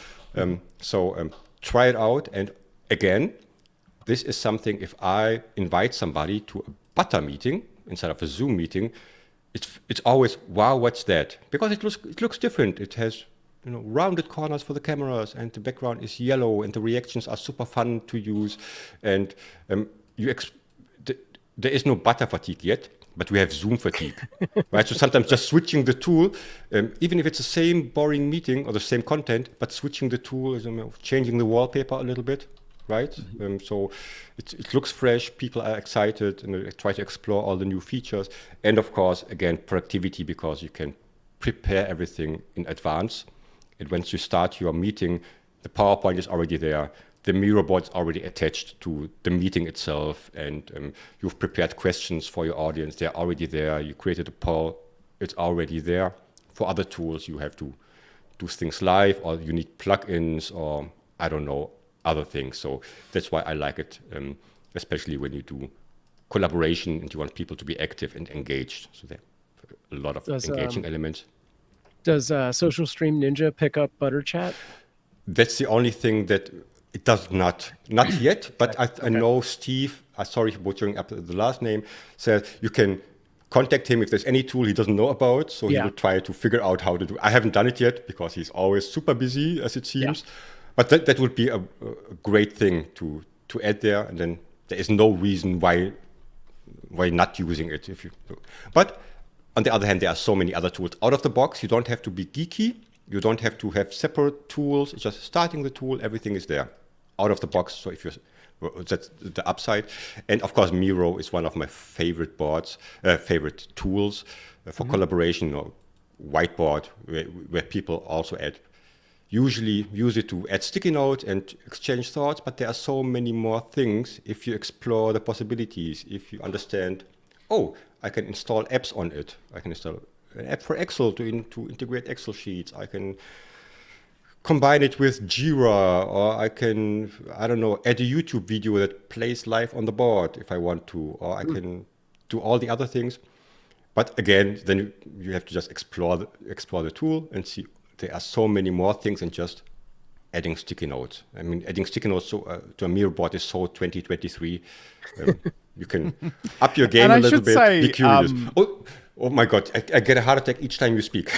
Try it out. And again, this is something, if I invite somebody to a Butter meeting instead of a Zoom meeting, it's always, wow, what's that? Because it looks different. It has rounded corners for the cameras, and the background is yellow, and the reactions are super fun to use. And there is no Butter fatigue yet, but we have Zoom fatigue, right? So sometimes just switching the tool, even if it's the same boring meeting or the same content, but switching the tool is changing the wallpaper a little bit, right? So it looks fresh, people are excited, and try to explore all the new features. And of course, again, productivity, because you can prepare everything in advance. And once you start your meeting, the PowerPoint is already there. The Miro board is already attached to the meeting itself, and you've prepared questions for your audience. They're already there. You created a poll. It's already there. For other tools, you have to do things live, or you need plugins, or I don't know, other things. So that's why I like it, especially when you do collaboration and you want people to be active and engaged. So there are a lot of engaging elements. Does Social Stream Ninja pick up Butter Chat? That's the only thing that It does not yet, but I know Steve, sorry for butchering up the last name, says you can contact him if there's any tool he doesn't know about. So he will try to figure out how to do. I haven't done it yet because he's always super busy, as it seems. Yeah. But that would be a great thing to add there, and then there is no reason why not using it. But on the other hand, there are so many other tools out of the box. You don't have to be geeky. You don't have to have separate tools. It's just starting the tool. Everything is there out of the box. So that's the upside. And of course, Miro is one of my favorite favorite tools for collaboration or whiteboard, where people also usually use it to add sticky notes and exchange thoughts. But there are so many more things if you explore the possibilities. If you understand, I can install apps on it. I can install an app for Excel to integrate Excel sheets. I can combine it with Jira, or I can, add a YouTube video that plays live on the board if I want to, or I can do all the other things. But again, then you have to just explore the tool and see there are so many more things than just adding sticky notes. I mean, adding sticky notes to a Miro board is so 2023. You can up your game a little bit, be curious. Oh my God, I get a heart attack each time you speak.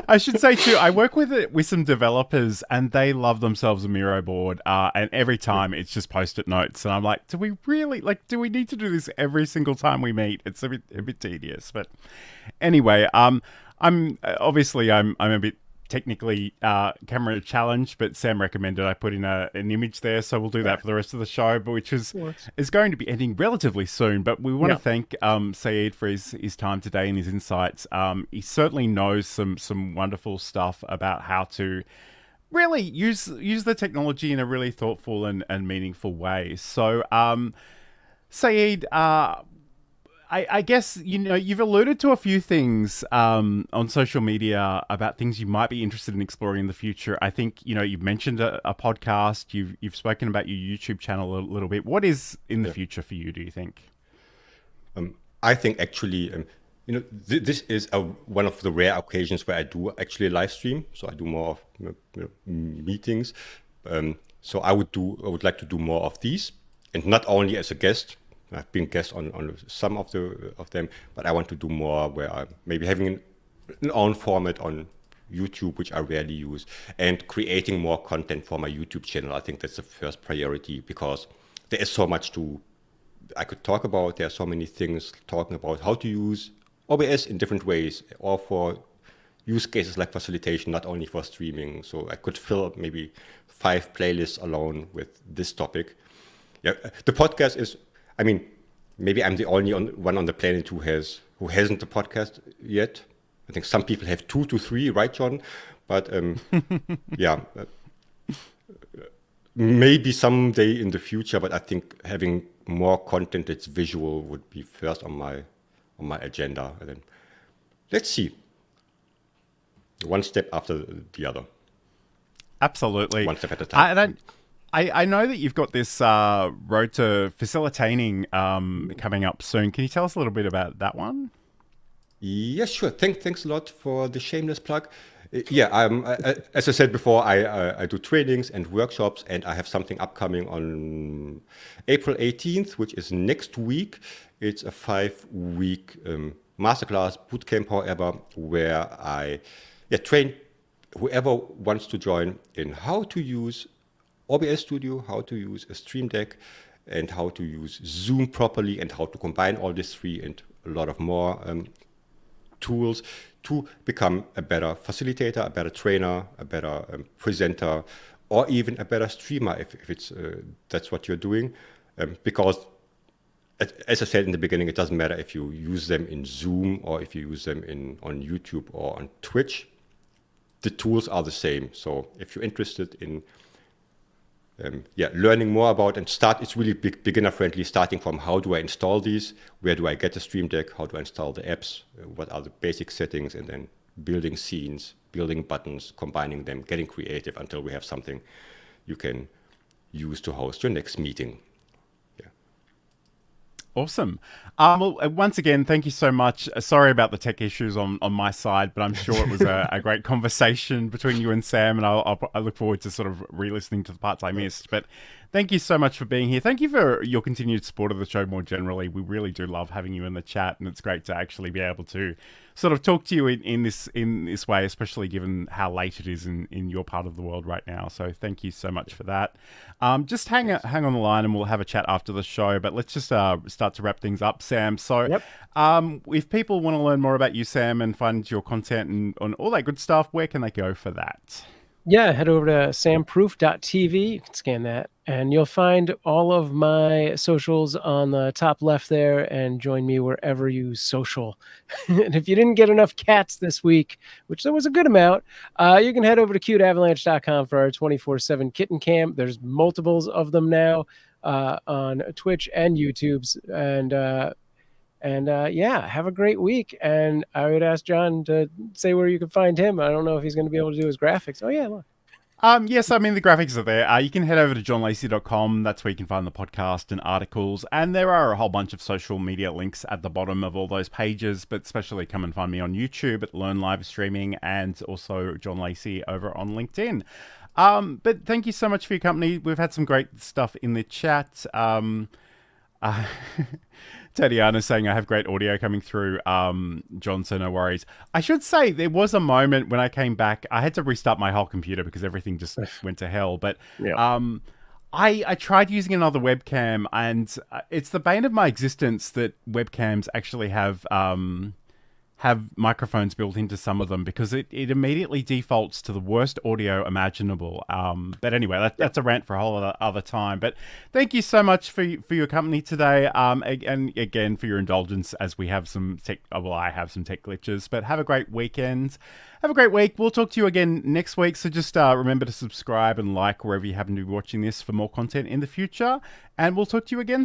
I should say too, I work with some developers and they love themselves a Miro board. And every time it's just post-it notes. And I'm like, do we need to do this every single time we meet? It's a bit tedious. But anyway, I'm a bit technically camera challenged, but Sam recommended I put in an image there, so we'll do that for the rest of the show, but which is going to be ending relatively soon. But we want to thank Saeed for his time today and his insights. He certainly knows some wonderful stuff about how to really use the technology in a really thoughtful and meaningful way. So Saeed, I guess, you've alluded to a few things on social media about things you might be interested in exploring in the future. I think, you've mentioned a podcast, you've spoken about your YouTube channel a little bit. What is in the future for you, do you think? I think actually, this is one of the rare occasions where I do actually live stream. So I do more of meetings. So I would like to do more of these, and not only as a guest. I've been guest on some of them, but I want to do more where I'm maybe having an own format on YouTube, which I rarely use, and creating more content for my YouTube channel. I think that's the first priority, because there is so much I could talk about. There are so many things talking about how to use OBS in different ways, or for use cases like facilitation, not only for streaming. So I could fill maybe 5 playlists alone with this topic. Yeah, the podcast is, maybe I'm the only one on the planet who hasn't a podcast yet. I think some people have 2 to 3, right, John? But maybe someday in the future. But I think having more content that's visual would be first on my agenda. And then let's see, one step after the other. Absolutely, one step at a time. I know that you've got this road to facilitating coming up soon. Can you tell us a little bit about that one? Yes, sure. Thanks a lot for the shameless plug. As I said before, I do trainings and workshops, and I have something upcoming on April 18th, which is next week. It's a 5-week masterclass bootcamp, however, where I train whoever wants to join in how to use OBS Studio, how to use a Stream Deck, and how to use Zoom properly, and how to combine all these 3 and a lot of more tools to become a better facilitator, a better trainer, a better presenter, or even a better streamer if it's that's what you're doing. Because, as I said in the beginning, it doesn't matter if you use them in Zoom or if you use them on YouTube or on Twitch. The tools are the same. So if you're interested in learning more about and it's really beginner friendly, starting from how do I install these, where do I get the Stream Deck, how do I install the apps, what are the basic settings, and then building scenes, building buttons, combining them, getting creative until we have something you can use to host your next meeting. Awesome. Well, once again, thank you so much. Sorry about the tech issues on my side, but I'm sure it was a great conversation between you and Sam, and I look forward to sort of re-listening to the parts I missed. But thank you so much for being here. Thank you for your continued support of the show more generally. We really do love having you in the chat, and it's great to actually be able to sort of talk to you in this way, especially given how late it is in your part of the world right now. So thank you so much for that. Just hang on the line, and we'll have a chat after the show. But let's just start to wrap things up, Sam. So if people want to learn more about you, Sam, and find your content and all that good stuff, where can they go for that? Yeah, head over to samproof.tv. You can scan that, and you'll find all of my socials on the top left there, and join me wherever you social. And if you didn't get enough cats this week, which there was a good amount, you can head over to cuteavalanche.com for our 24/7 kitten cam. There's multiples of them now on Twitch and YouTube's, and yeah, have a great week. And I would ask John to say where you can find him. I don't know if he's going to be able to do his graphics. Oh, yeah, look. Yes, I mean, the graphics are there. You can head over to johnlacey.com. That's where you can find the podcast and articles. And there are a whole bunch of social media links at the bottom of all those pages. But especially come and find me on YouTube at Learn Live Streaming, and also John Lacey over on LinkedIn. But thank you so much for your company. We've had some great stuff in the chat. Tatiana saying I have great audio coming through. John, so no worries. I should say there was a moment when I came back, I had to restart my whole computer because everything just went to hell. But I tried using another webcam, and it's the bane of my existence that webcams actually have microphones built into some of them, because it immediately defaults to the worst audio imaginable. But anyway, that's a rant for a whole other time. But thank you so much for your company today. And again, for your indulgence as we have some tech, well, I have some tech glitches. But have a great weekend. Have a great week. We'll talk to you again next week. So just remember to subscribe and like wherever you happen to be watching this for more content in the future. And we'll talk to you again